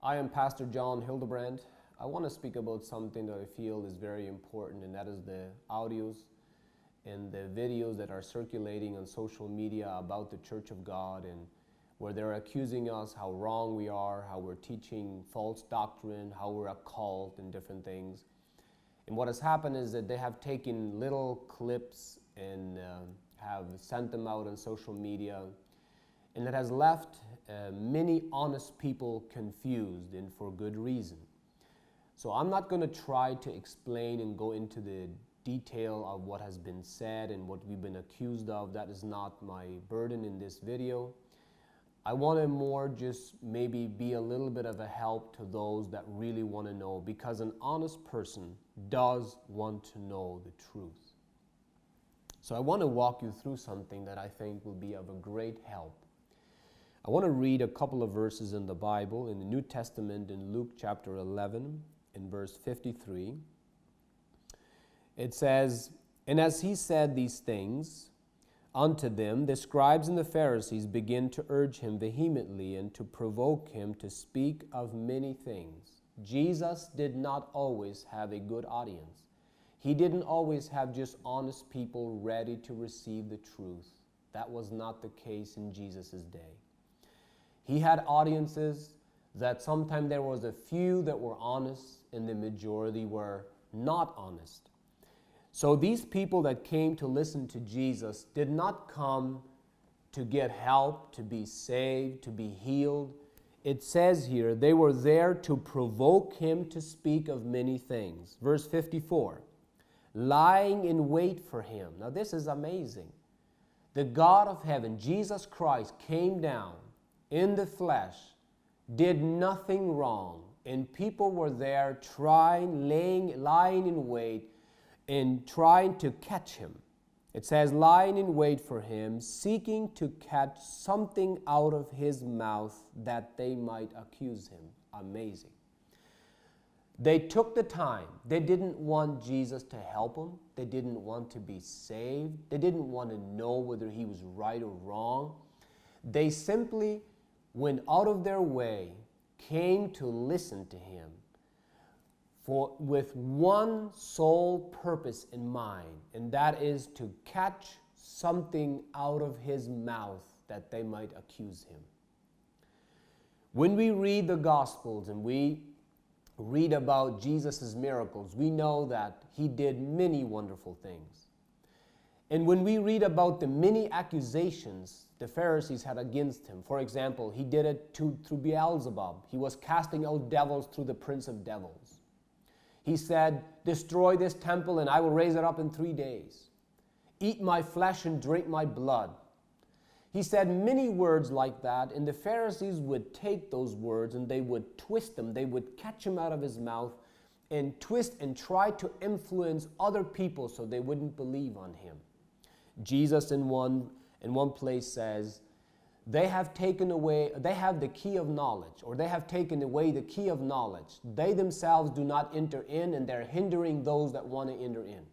I am Pastor John Hildebrandt. I want to speak about something that I feel is very important, and that is the audios and the videos that are circulating on social media about the Church of God, and where they're accusing us how wrong we are, how we're teaching false doctrine, how we're a cult and different things. And what has happened is that they have taken little clips and have sent them out on social media, and it has left many honest people confused, and for good reason. So I'm not going to try to explain and go into the detail of what has been said and what we've been accused of. That is not my burden in this video. I want to more just maybe be a little bit of a help to those that really want to know, because an honest person does want to know the truth. So I want to walk you through something that I think will be of a great help. I want to read a couple of verses in the Bible, in the New Testament, in Luke chapter 11, in verse 53. It says, "And as he said these things unto them, the scribes and the Pharisees began to urge him vehemently and to provoke him to speak of many things." Jesus did not always have a good audience. He didn't always have just honest people ready to receive the truth. That was not the case in Jesus' day. He had audiences that sometimes there was a few that were honest and the majority were not honest. So these people that came to listen to Jesus did not come to get help, to be saved, to be healed. It says here, they were there to provoke him to speak of many things. Verse 54, lying in wait for him. Now this is amazing. The God of heaven, Jesus Christ, came down in the flesh, did nothing wrong, and people were there lying in wait and trying to catch him. It says, lying in wait for him, seeking to catch something out of his mouth that they might accuse him. Amazing. They took the time. They didn't want Jesus to help them. They didn't want to be saved. They didn't want to know whether he was right or wrong. They simply went out of their way, came to listen to him with one sole purpose in mind, and that is to catch something out of his mouth that they might accuse him. When we read the Gospels and we read about Jesus' miracles, we know that he did many wonderful things. And when we read about the many accusations the Pharisees had against him, for example, he did it through Beelzebub. He was casting out devils through the prince of devils. He said, destroy this temple and I will raise it up in 3 days. Eat my flesh and drink my blood. He said many words like that, and the Pharisees would take those words and they would twist them. They would catch them out of his mouth and twist and try to influence other people so they wouldn't believe on him. Jesus in one place says, they have the key of knowledge, or they have taken away the key of knowledge. They themselves do not enter in, and they're hindering those that want to enter in.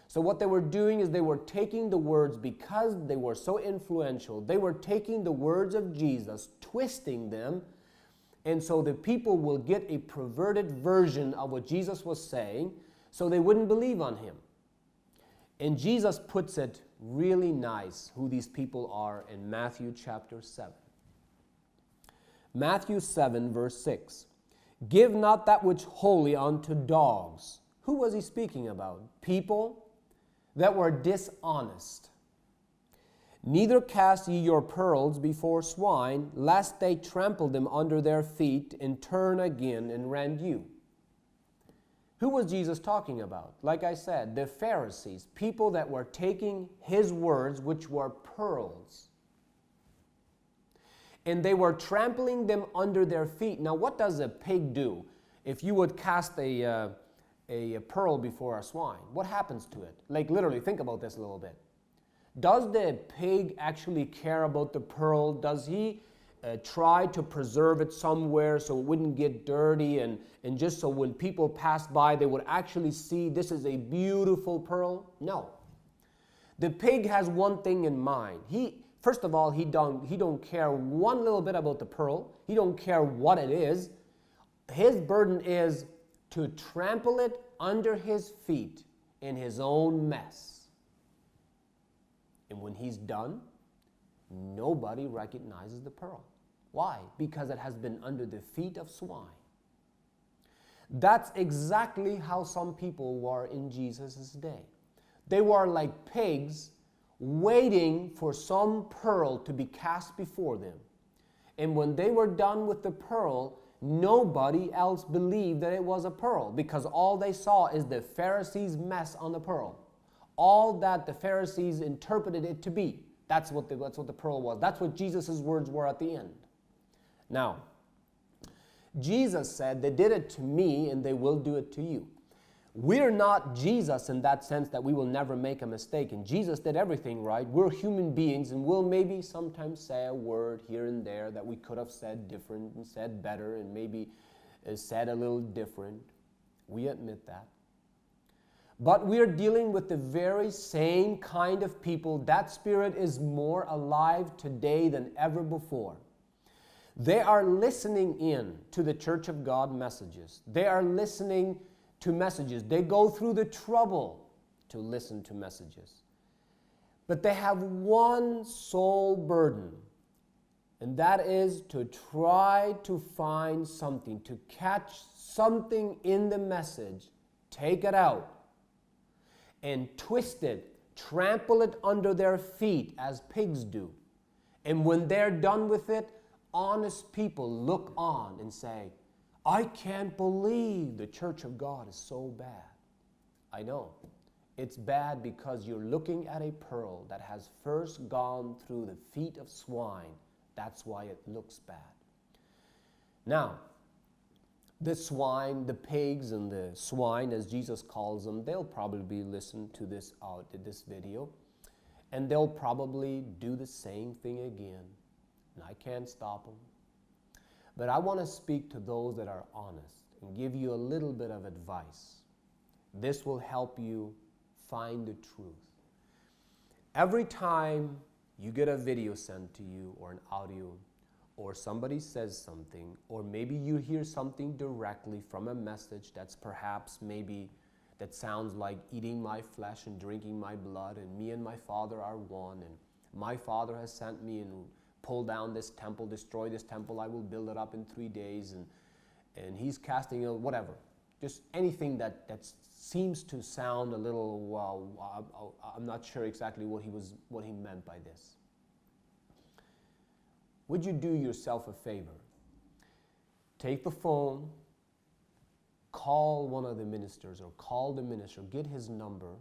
So what they were doing is they were taking the words, because they were so influential, they were taking the words of Jesus, twisting them, and so the people will get a perverted version of what Jesus was saying, so they wouldn't believe on him. And Jesus puts it really nice who these people are in Matthew chapter 7. Matthew 7 verse 6. Give not that which holy unto dogs. Who was he speaking about? People that were dishonest. Neither cast ye your pearls before swine, lest they trample them under their feet and turn again and rend you. Who was Jesus talking about? Like I said, the Pharisees, people that were taking his words, which were pearls, and they were trampling them under their feet. Now, what does a pig do if you would cast a pearl before a swine? What happens to it? Like literally, think about this a little bit. Does the pig actually care about the pearl? Does he try to preserve it somewhere so it wouldn't get dirty and just so when people pass by they would actually see this is a beautiful pearl? No. The pig has one thing in mind. First of all, he don't care one little bit about the pearl. He don't care what it is. His burden is to trample it under his feet in his own mess. And when he's done, nobody recognizes the pearl. Why? Because it has been under the feet of swine. That's exactly how some people were in Jesus' day. They were like pigs waiting for some pearl to be cast before them. And when they were done with the pearl, nobody else believed that it was a pearl, because all they saw is the Pharisees' mess on the pearl. All that the Pharisees interpreted it to be. That's what the pearl was. That's what Jesus' words were at the end. Now, Jesus said, they did it to me and they will do it to you. We're not Jesus in that sense that we will never make a mistake. And Jesus did everything right. We're human beings, and we'll maybe sometimes say a word here and there that we could have said different and said better and maybe said a little different. We admit that. But we're dealing with the very same kind of people. That spirit is more alive today than ever before. They are listening in to the Church of God messages. They are listening to messages. They go through the trouble to listen to messages. But they have one sole burden, and that is to try to find something, to catch something in the message, take it out, and twist it, trample it under their feet as pigs do. And when they're done with it, honest people look on and say, I can't believe the Church of God is so bad. I know. It's bad because you're looking at a pearl that has first gone through the feet of swine. That's why it looks bad. Now, the swine, the pigs and the swine, as Jesus calls them, they'll probably listen to this video, and they'll probably do the same thing again. And I can't stop them. But I want to speak to those that are honest and give you a little bit of advice. This will help you find the truth. Every time you get a video sent to you or an audio, or somebody says something, or maybe you hear something directly from a message that's perhaps maybe that sounds like eating my flesh and drinking my blood, and me and my Father are one, and my Father has sent me and pull down this temple, destroy this temple, I will build it up in 3 days, and he's casting out whatever. Just anything that seems to sound a little, well, I'm not sure exactly what he meant by this. Would you do yourself a favor? Take the phone, call one of the ministers or call the minister, get his number,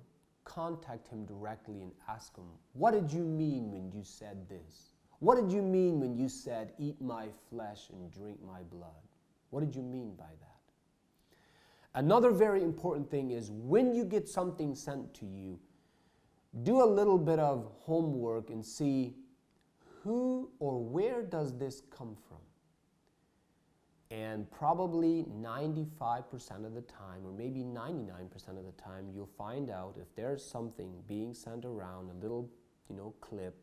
contact him directly and ask him, what did you mean when you said this? What did you mean when you said, eat my flesh and drink my blood? What did you mean by that? Another very important thing is when you get something sent to you, do a little bit of homework and see who or where does this come from? And probably 95% of the time, or maybe 99% of the time, you'll find out if there's something being sent around, a little, clip,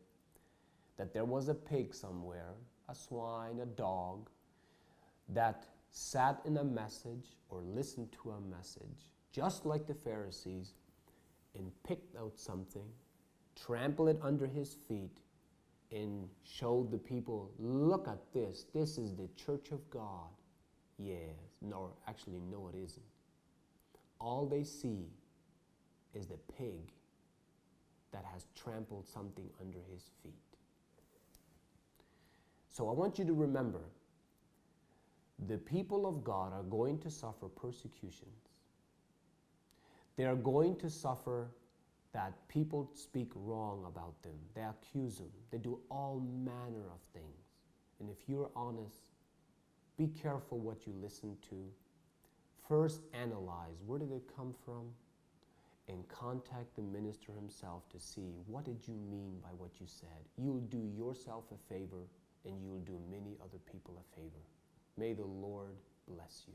that there was a pig somewhere, a swine, a dog, that sat in a message or listened to a message, just like the Pharisees, and picked out something, trampled it under his feet, and showed the people, look at this. This is the Church of God. Yes. No, actually, no, it isn't. All they see is the pig that has trampled something under his feet. So I want you to remember, the people of God are going to suffer persecutions. They are going to suffer that people speak wrong about them. They accuse them. They do all manner of things. And if you're honest, be careful what you listen to. First, analyze where did it come from, and contact the minister himself to see what did you mean by what you said. You'll do yourself a favor, and you'll do many other people a favor. May the Lord bless you.